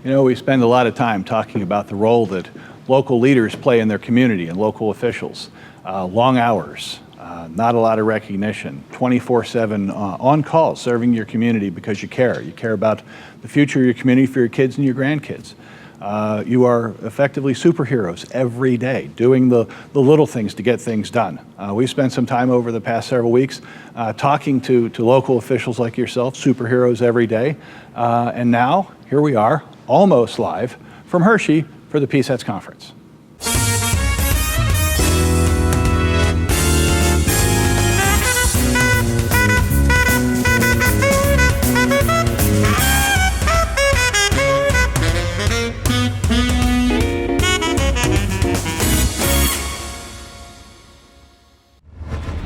You know, we spend a lot of time talking about the role that local leaders play in their community and local officials. Long hours, not a lot of recognition, 24/7 on call, serving your community because you care. You care about the future of your community for your kids and your grandkids. You are effectively superheroes every day, doing the little things to get things done. We spent some time over the past several weeks talking to local officials like yourself, superheroes every day. And now, here we are, almost live from Hershey for the PSATS Conference.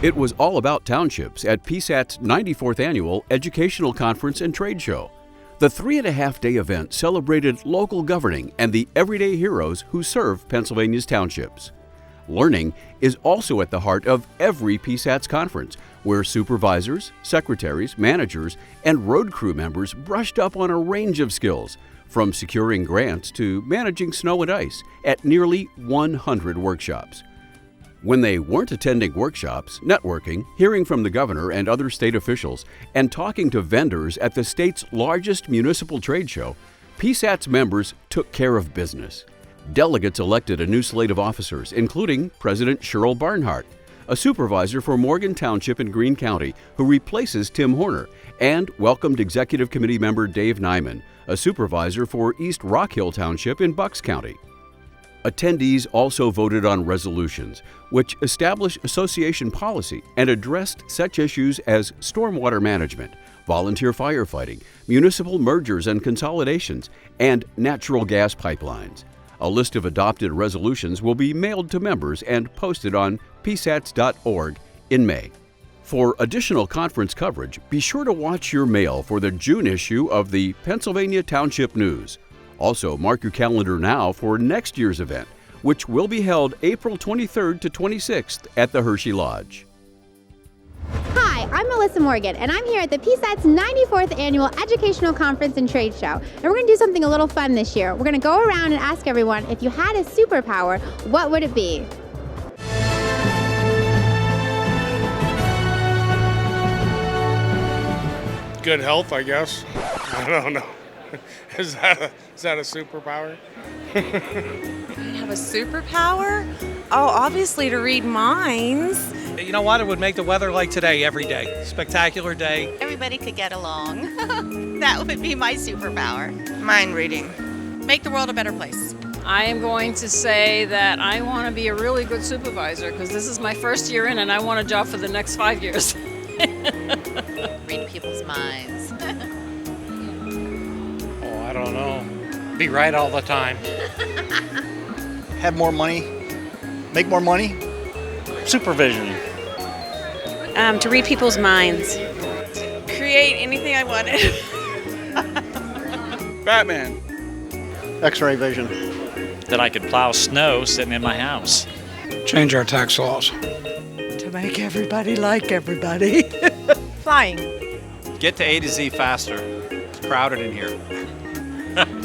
It was all about townships at PSAT's 94th Annual Educational Conference and Trade Show. The 3.5-day event celebrated local governing and the everyday heroes who serve Pennsylvania's townships. Learning is also at the heart of every PSATS conference, where supervisors, secretaries, managers, and road crew members brushed up on a range of skills, from securing grants to managing snow and ice, at nearly 100 workshops. When they weren't attending workshops, networking, hearing from the governor and other state officials, and talking to vendors at the state's largest municipal trade show, PSATS members took care of business. Delegates elected a new slate of officers, including President Cheryl Barnhart, a supervisor for Morgan Township in Greene County, who replaces Tim Horner, and welcomed Executive Committee member Dave Nyman, a supervisor for East Rock Hill Township in Bucks County. Attendees also voted on resolutions, which established association policy and addressed such issues as stormwater management, volunteer firefighting, municipal mergers and consolidations, and natural gas pipelines. A list of adopted resolutions will be mailed to members and posted on psats.org in May. For additional conference coverage, be sure to watch your mail for the June issue of the Pennsylvania Township News. Also, mark your calendar now for next year's event, which will be held April 23rd to 26th at the Hershey Lodge. Hi, I'm Melissa Morgan, and I'm here at the PSATS 94th Annual Educational Conference and Trade Show. And we're going to do something a little fun this year. We're going to go around and ask everyone, if you had a superpower, what would it be? Good health, I guess. I don't know. Is that a superpower? Have a superpower? Oh, obviously to read minds. You know what? It would make the weather like today every day. Spectacular day. Everybody could get along. That would be my superpower. Mind reading. Make the world a better place. I am going to say that I want to be a really good supervisor because this is my first year in and I want a job for the next 5 years. Read people's minds. Oh, I don't know. Be right all the time. Have more money, make more money, supervision. To read people's minds. Create anything I wanted. Batman. X-ray vision. That I could plow snow sitting in my house. Change our tax laws. To make everybody like everybody. Flying. Get to A to Z faster. It's crowded in here.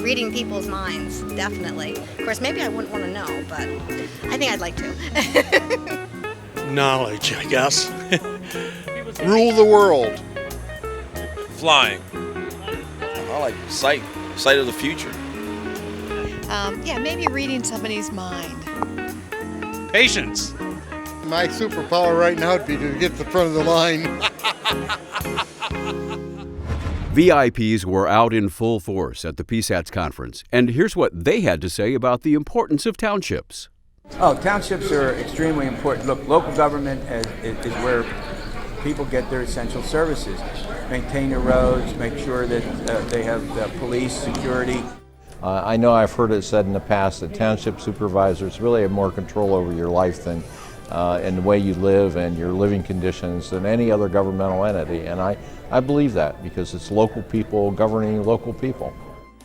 Reading people's minds, definitely. Of course, maybe I wouldn't want to know, but I think I'd like to. Knowledge, I guess. Rule the world. Flying. I like sight of the future. Yeah, maybe reading somebody's mind. Patience. My superpower right now would be to get to the front of the line. VIPs were out in full force at the PSATS conference, and here's what they had to say about the importance of townships. Oh, townships are extremely important. Look, local government is where people get their essential services. Maintain the roads, make sure that they have police, security. I know I've heard it said in the past that township supervisors really have more control over your life than and the way you live and your living conditions than any other governmental entity. And I believe that because it's local people governing local people.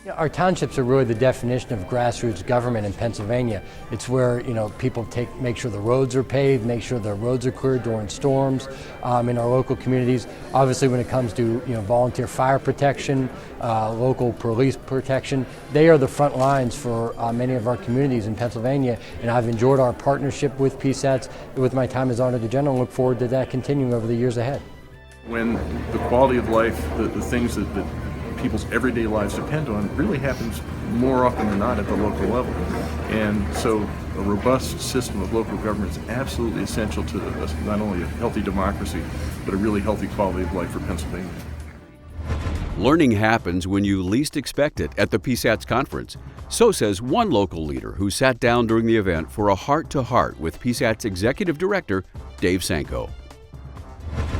Our townships are really the definition of grassroots government in Pennsylvania. It's where people make sure the roads are paved, make sure the roads are cleared during storms in our local communities. Obviously, when it comes to volunteer fire protection, local police protection, they are the front lines for many of our communities in Pennsylvania. And I've enjoyed our partnership with PSATS with my time as Auditor General, and look forward to that continuing over the years ahead. When the quality of life, the things that people's everyday lives depend on, really happens more often than not at the local level. And so a robust system of local government is absolutely essential to not only a healthy democracy, but a really healthy quality of life for Pennsylvania. Learning happens when you least expect it at the PSATS Conference. So says one local leader who sat down during the event for a heart-to-heart with PSATS Executive Director Dave Sanko.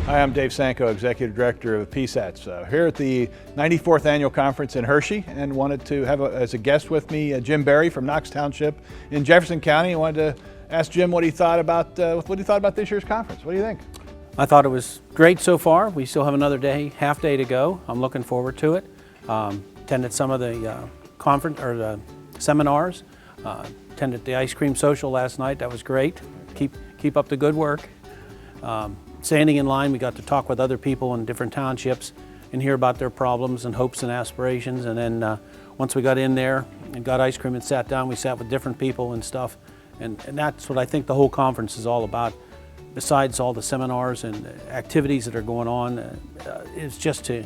Hi, I'm Dave Sanko, Executive Director of PSATS. Here at the 94th Annual Conference in Hershey, and wanted to have as a guest with me Jim Berry from Knox Township in Jefferson County. I wanted to ask Jim what he thought about this year's conference. What do you think? I thought it was great so far. We still have another half day to go. I'm looking forward to it. Attended some of the conference or the seminars. Attended the ice cream social last night. That was great. Keep up the good work. Standing in line, we got to talk with other people in different townships and hear about their problems and hopes and aspirations. And then once we got in there and got ice cream and sat down, we sat with different people and stuff. And that's what I think the whole conference is all about. Besides all the seminars and activities that are going on, is just to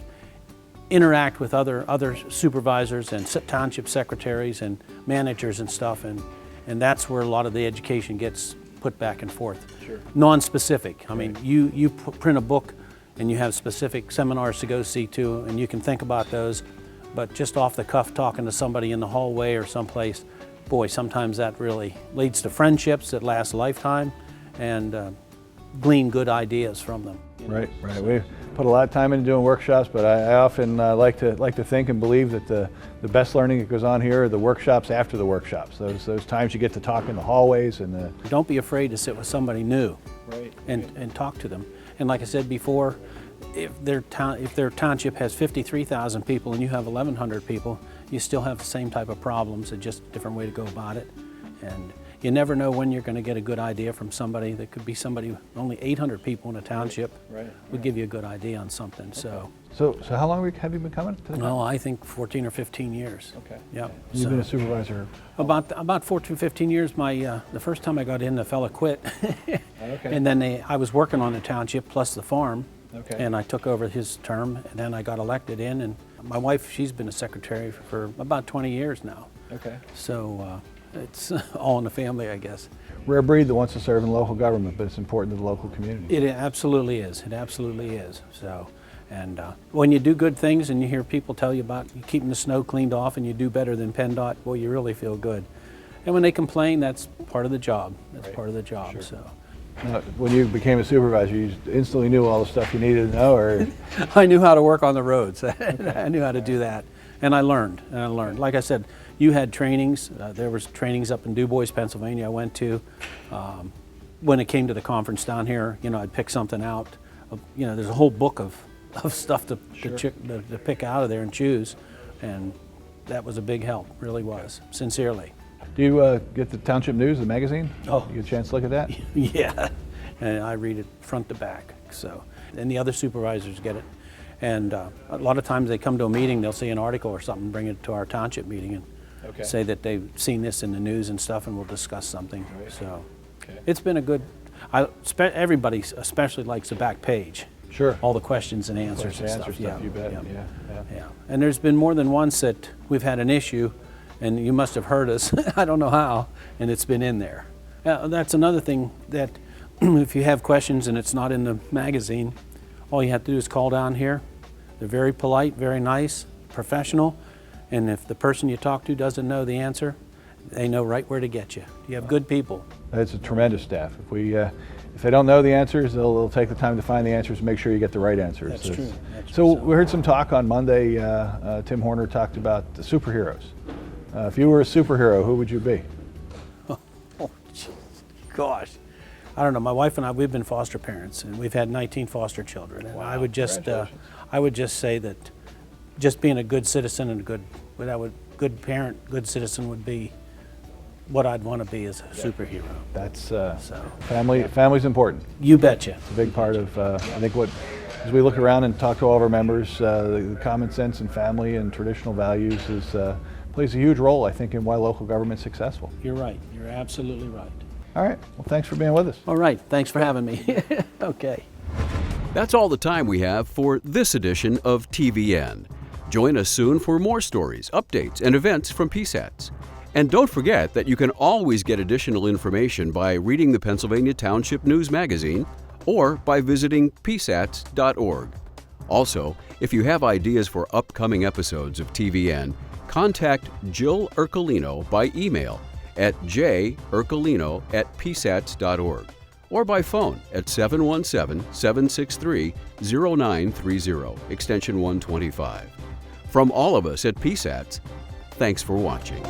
interact with other supervisors and township secretaries and managers and stuff. And that's where a lot of the education gets put back and forth. Sure. Non-specific. I mean, you print a book and you have specific seminars to go see too, and you can think about those, but just off the cuff talking to somebody in the hallway or someplace, boy, sometimes that really leads to friendships that last a lifetime and glean good ideas from them. Right. We put a lot of time into doing workshops, but I often like to think and believe that the best learning that goes on here are the workshops after the workshops. Those times you get to talk in the hallways and don't be afraid to sit with somebody new, right, and talk to them. And like I said before, if their township has 53,000 people and you have 1,100 people, you still have the same type of problems. It's just a different way to go about it. And you never know when you're going to get a good idea from somebody. That could be somebody, only 800 people in a township would give you a good idea on something. Okay. So how long have you been coming to the Well, I think 14 or 15 years. Okay. Yep. Okay. You've been a supervisor? About 14 or 15 years. The first time I got in, the fella quit. Okay. And then I was working on the township plus the farm. Okay. And I took over his term, and then I got elected in. And my wife, she's been a secretary for about 20 years now. Okay. So it's all in the family, I guess. Rare breed that wants to serve in local government, but it's important to the local community. It absolutely is. It absolutely is. So, and when you do good things and you hear people tell you about keeping the snow cleaned off and you do better than PennDOT, well, you really feel good. And when they complain, that's part of the job. That's part of the job. Sure. So. When you became a supervisor, you instantly knew all the stuff you needed to know, or? I knew how to work on the roads. I knew how to do that. And I learned, Like I said, you had trainings. There was trainings up in Du Bois, Pennsylvania I went to. When it came to the conference down here, I'd pick something out. There's a whole book of stuff to pick out of there and choose. And that was a big help, really was, sincerely. Do you get the Township News, the magazine? Oh. You get a chance to look at that? Yeah, and I read it front to back. So, and the other supervisors get it. And a lot of times they come to a meeting, they'll see an article or something, bring it to our township meeting and say that they've seen this in the news and stuff, and we'll discuss something. Right. So it's been a good, everybody especially likes the back page. Sure. All the questions and answers and stuff. Yeah, you bet. Yeah. And there's been more than once that we've had an issue, and you must have heard us, I don't know how, and it's been in there. That's another thing that if you have questions and it's not in the magazine, all you have to do is call down here. They're very polite, very nice, professional, and if the person you talk to doesn't know the answer, they know right where to get you. You have good people. It's a tremendous staff. If they don't know the answers, they'll take the time to find the answers and make sure you get the right answers. That's true. So we heard some talk on Monday. Tim Horner talked about the superheroes. If you were a superhero, who would you be? Oh, gosh. I don't know. My wife and I, we've been foster parents, and we've had 19 foster children. And wow, I would just say that just being a good citizen and good parent, good citizen would be what I'd want to be as a superhero. That's family's important. You betcha. It's a big part of, I think, as we look around and talk to all of our members, the common sense and family and traditional values plays a huge role, I think, in why local government's successful. You're right. You're absolutely right. All right. Well, thanks for being with us. All right. Thanks for having me. Okay. That's all the time we have for this edition of TVN. Join us soon for more stories, updates, and events from PSATS. And don't forget that you can always get additional information by reading the Pennsylvania Township News Magazine or by visiting PSATS.org. Also, if you have ideas for upcoming episodes of TVN, contact Jill Ercolino by email at jercolino@psats.org or by phone at 717-763-0930, extension 125. From all of us at PSATS, thanks for watching.